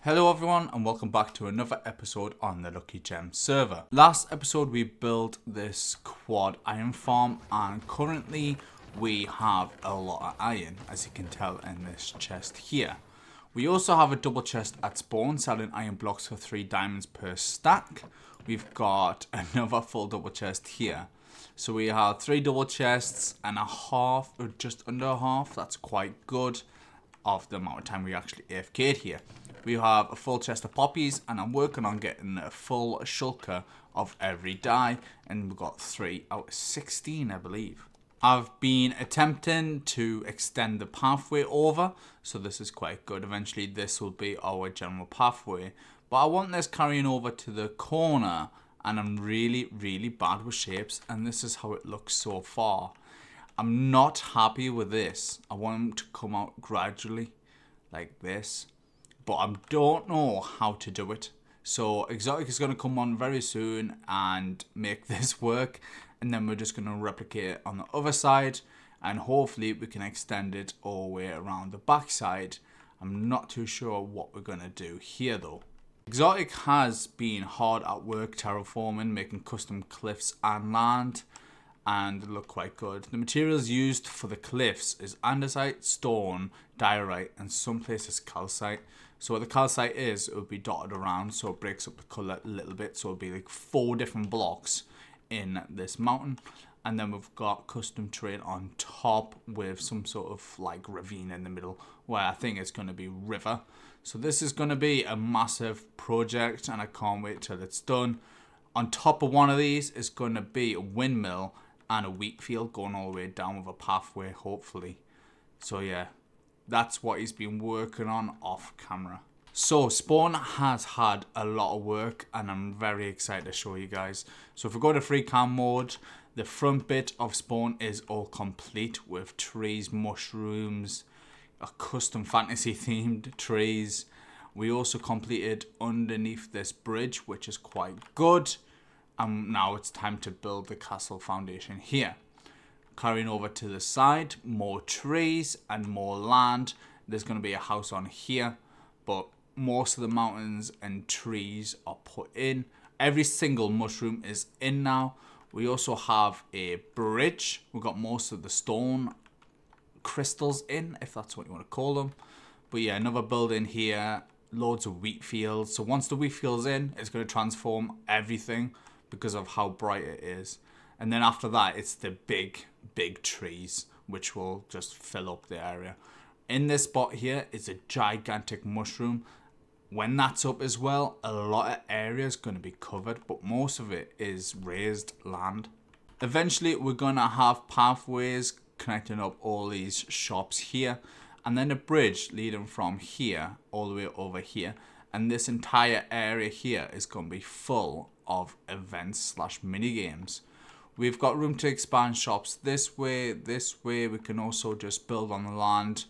Hello everyone and welcome back to another episode on the luckygem server. Last episode we built this quad iron farm and currently we have a lot of iron, as you can tell in this chest here. We also have a double chest at spawn selling iron blocks for 3 diamonds per stack. We've got another full double chest here. So we have 3 double chests and a half, or just under a half, that's quite good, of the amount of time we actually AFK'd here. We have a full chest of poppies and I'm working on getting a full shulker of every dye, and we've got 3 out of 16 I believe. I've been attempting to extend the pathway over, so this is quite good. Eventually this will be our general pathway, but I want this carrying over to the corner and I'm really bad with shapes, and this is how it looks so far. I'm not happy with this. I want them to come out gradually like this, but I don't know how to do it. So Exotic is going to come on very soon and make this work, and then we're just going to replicate it on the other side, and hopefully we can extend it all the way around the back side. I'm not too sure what we're going to do here though. Exotic has been hard at work terraforming, making custom cliffs and land, and they look quite good. The materials used for the cliffs is andesite, stone, diorite, and some places calcite. So what the calcite is, it will be dotted around so it breaks up the colour a little bit, so it'll be like 4 different blocks in this mountain. And then we've got custom terrain on top with some sort of like ravine in the middle where I think it's going to be river. So this is going to be a massive project and I can't wait till it's done. On top of one of these is going to be a windmill and a wheat field going all the way down with a pathway hopefully. So yeah, that's what he's been working on off camera. So Spawn has had a lot of work and I'm very excited to show you guys. So if we go to free cam mode, the front bit of Spawn is all complete with trees, mushrooms, a custom fantasy themed trees. We also completed underneath this bridge, which is quite good. And now it's time to build the castle foundation here. Carrying over to the side, more trees and more land. There's going to be a house on here, but most of the mountains and trees are put in. Every single mushroom is in now. We also have a bridge. We've got most of the stone crystals in, if that's what you want to call them. But yeah, another building here, loads of wheat fields. So once the wheat field's in, it's going to transform everything because of how bright it is. And then after that, it's the big trees, which will just fill up the area. In this spot here is a gigantic mushroom. When that's up as well, a lot of area is going to be covered, but most of it is raised land. Eventually, we're going to have pathways connecting up all these shops here, and then a bridge leading from here all the way over here. And this entire area here is going to be full of events / mini games. We've got room to expand shops this way. We can also just build on the land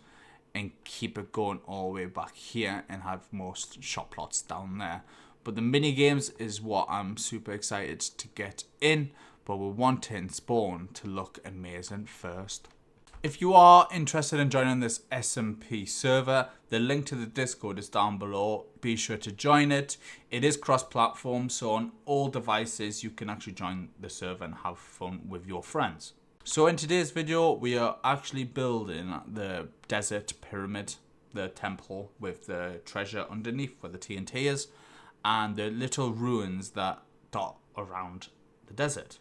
and keep it going all the way back here and have most shop plots down there. But the mini games is what I'm super excited to get in, but we're wanting Spawn to look amazing first. If you are interested in joining this SMP server, the link to the Discord is down below. Be sure to join it. It is cross-platform, so on all devices you can actually join the server and have fun with your friends. So in today's video, we are actually building the desert pyramid, the temple with the treasure underneath where the TNT is, and the little ruins that dot around the desert.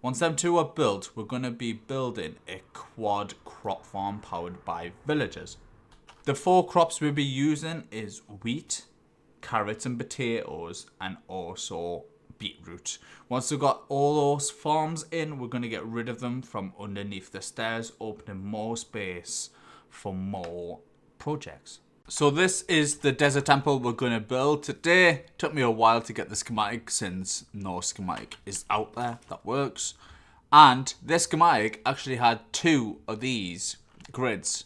Once them 2 are built, we're going to be building a quad crop farm powered by villagers. The 4 crops we'll be using is wheat, carrots and potatoes, and also beetroot. Once we've got all those farms in, we're going to get rid of them from underneath the stairs, opening more space for more projects. So this is the desert temple we're going to build today. Took me a while to get the schematic since no schematic is out there that works. And this schematic actually had 2 of these grids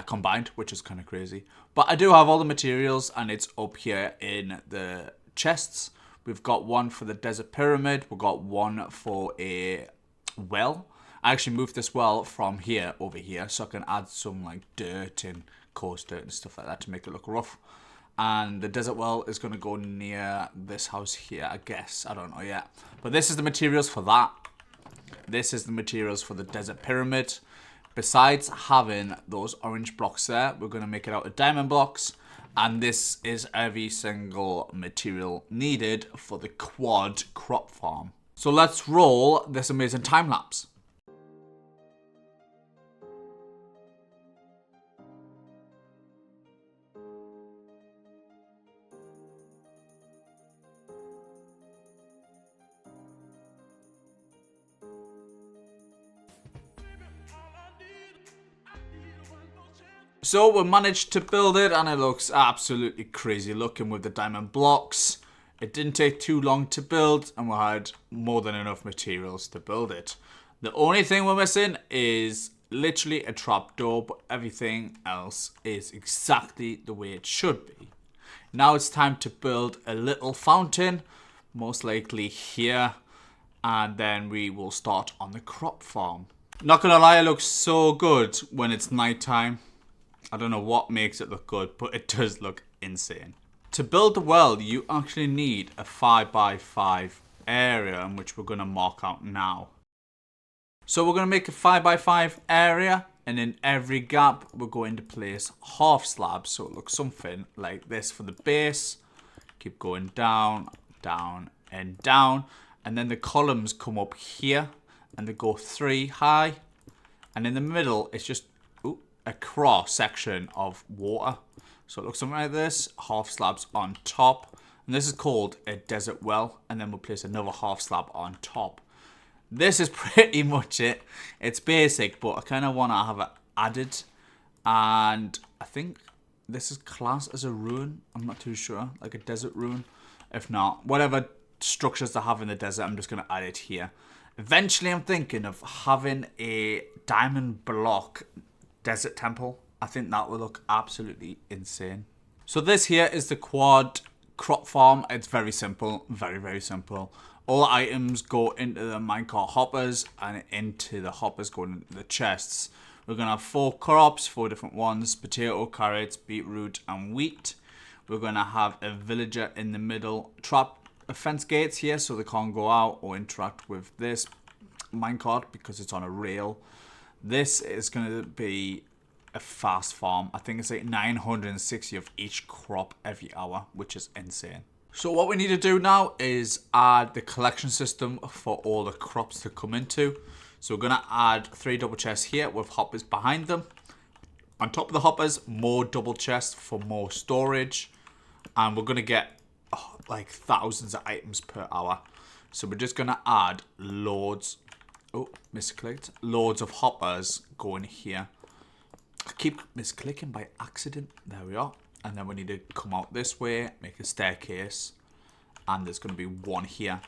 combined, which is kind of crazy. But I do have all the materials and it's up here in the chests. We've got one for the desert pyramid. We've got one for a well. I actually moved this well from here over here so I can add some like dirt and coarse dirt and stuff like that to make it look rough. And the desert well is going to go near this house here, I guess. I don't know yet. But this is the materials for that. This is the materials for the desert pyramid. Besides having those orange blocks there, we're going to make it out of diamond blocks. And this is every single material needed for the quad crop farm. So let's roll this amazing time lapse. So we managed to build it and it looks absolutely crazy looking with the diamond blocks. It didn't take too long to build and we had more than enough materials to build it. The only thing we're missing is literally a trapdoor, but everything else is exactly the way it should be. Now it's time to build a little fountain, most likely here, and then we will start on the crop farm. Not gonna lie, it looks so good when it's nighttime. I don't know what makes it look good, but it does look insane. To build the well, you actually need a 5x5 area, in which we're going to mark out now. So we're going to make a 5x5 area, and in every gap, we're going to place half slabs. So it looks something like this for the base. Keep going down, down, and down. And then the columns come up here, and they go 3 high. And in the middle, it's just a cross section of water. So it looks something like this, half slabs on top. And this is called a desert well. And then we'll place another half slab on top. This is pretty much it. It's basic, but I kind of want to have it added. And I think this is classed as a ruin. I'm not too sure, like a desert ruin. If not, whatever structures they have in the desert, I'm just going to add it here. Eventually, I'm thinking of having a diamond block desert temple. I think that will look absolutely insane. So this here is the quad crop farm. It's very simple, very, very simple. All the items go into the minecart hoppers and into the hoppers going into the chests. We're going to have 4 crops, 4 different ones: potato, carrots, beetroot, and wheat. We're going to have a villager in the middle, trap fence gates here so they can't go out or interact with this minecart because it's on a rail. This is going to be a fast farm. I think it's like 960 of each crop every hour, which is insane. So what we need to do now is add the collection system for all the crops to come into. So we're going to add 3 double chests here with hoppers behind them. On top of the hoppers, more double chests for more storage. And we're going to get like thousands of items per hour. So we're just going to add loads. Oh, misclicked. Loads of hoppers going here. I keep misclicking by accident. There we are. And then we need to come out this way, make a staircase. And there's going to be 1 here.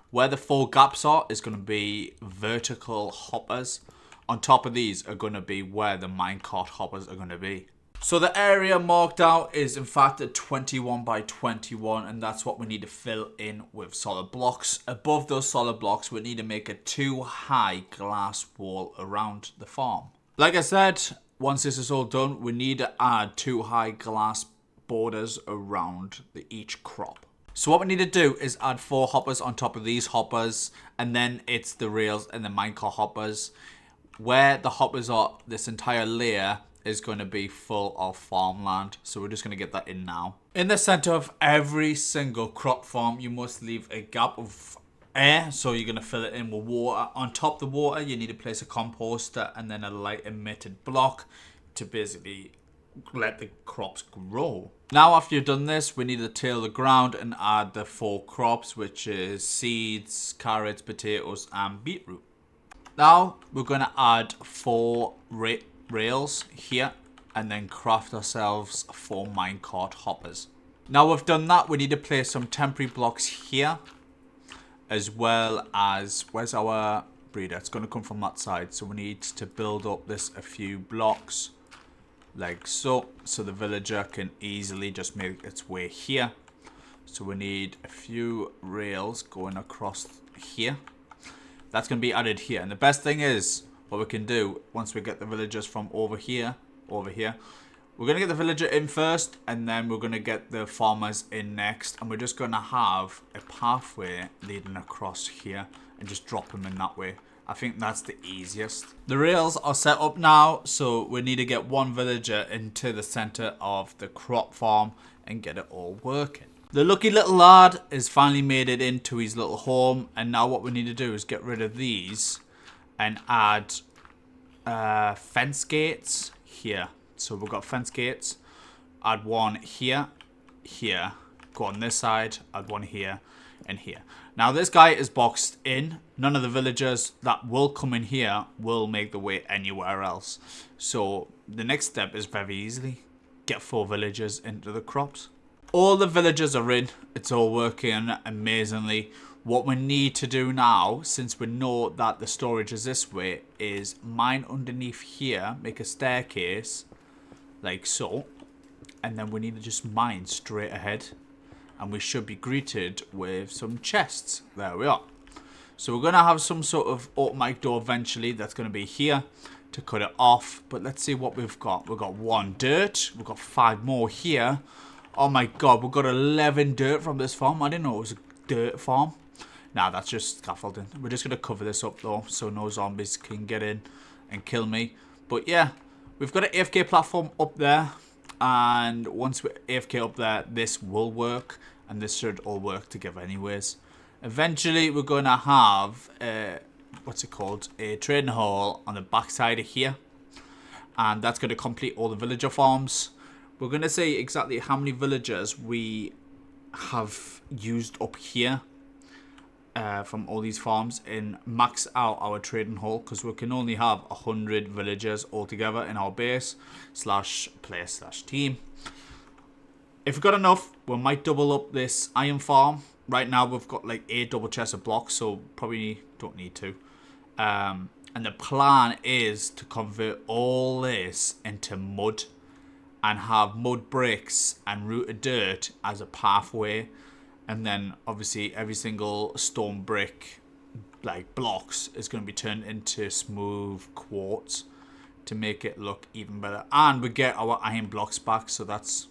Where the 4 gaps are is going to be vertical hoppers. On top of these are going to be where the minecart hoppers are going to be. So the area marked out is in fact a 21 by 21, and that's what we need to fill in with solid blocks. Above those solid blocks, we need to make a 2 high glass wall around the farm. Like I said, once this is all done, we need to add 2 high glass borders around each crop. So what we need to do is add 4 hoppers on top of these hoppers, and then it's the rails and the minecart hoppers. Where the hoppers are, this entire layer is going to be full of farmland. So we're just going to get that in now. In the center of every single crop farm, you must leave a gap of air. So you're going to fill it in with water. On top of the water, you need to place a composter and then a light emitted block to basically let the crops grow. Now after you've done this, we need to till the ground and add the 4 crops, which is seeds, carrots, potatoes, and beetroot. Now we're going to add 4 rails here and then craft ourselves 4 minecart hoppers. Now we've done that, we need to place some temporary blocks here, as well as, where's our breeder? It's going to come from that side, so we need to build up this a few blocks like so the villager can easily just make its way here. So we need a few rails going across here. That's going to be added here, and the best thing is what we can do once we get the villagers from over here, We're going to get the villager in first, and then we're going to get the farmers in next. And we're just going to have a pathway leading across here and just drop them in that way. I think that's the easiest. The rails are set up now, so we need to get one villager into the center of the crop farm and get it all working. The lucky little lad has finally made it into his little home, and now what we need to do is get rid of these and add fence gates here. So we've got fence gates. Add one here, here. Go on this side. Add one here and here. Now this guy is boxed in. None of the villagers that will come in here will make the way anywhere else. So the next step is very easily get 4 villagers into the crops. All the villagers are in. It's all working amazingly. What we need to do now, since we know that the storage is this way, is mine underneath here, make a staircase like so, and then we need to just mine straight ahead, and we should be greeted with some chests. There we are. So we're going to have some sort of automatic door eventually that's going to be here to cut it off, but let's see what we've got. We've got 1 dirt, we've got 5 more here. Oh my god, we've got 11 dirt from this farm. I didn't know it was a dirt farm. Nah, that's just scaffolding. We're just going to cover this up though, so no zombies can get in and kill me. But yeah, we've got an AFK platform up there, and once we're AFK up there, this will work, and this should all work together anyways. Eventually, we're going to have, what's it called, a trading hall on the back side of here, and that's going to complete all the villager farms. We're going to say exactly how many villagers we have used up here from all these farms and max out our trading hall, because we can only have 100 villagers altogether in our base /player/team. If we've got enough, we might double up this iron farm. Right now we've got like 8 double chests of blocks, so probably don't need to. And the plan is to convert all this into mud and have mud bricks and rooted dirt as a pathway. And then obviously every single stone brick, like blocks, is going to be turned into smooth quartz to make it look even better. And we get our iron blocks back, so that's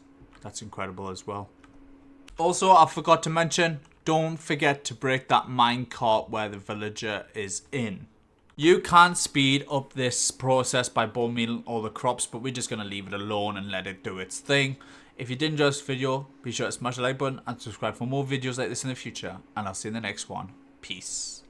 incredible as well. Also, I forgot to mention, don't forget to break that minecart where the villager is in. You can speed up this process by bone mealing all the crops, but we're just going to leave it alone and let it do its thing. If you did enjoy this video, be sure to smash the like button and subscribe for more videos like this in the future. And I'll see you in the next one. Peace.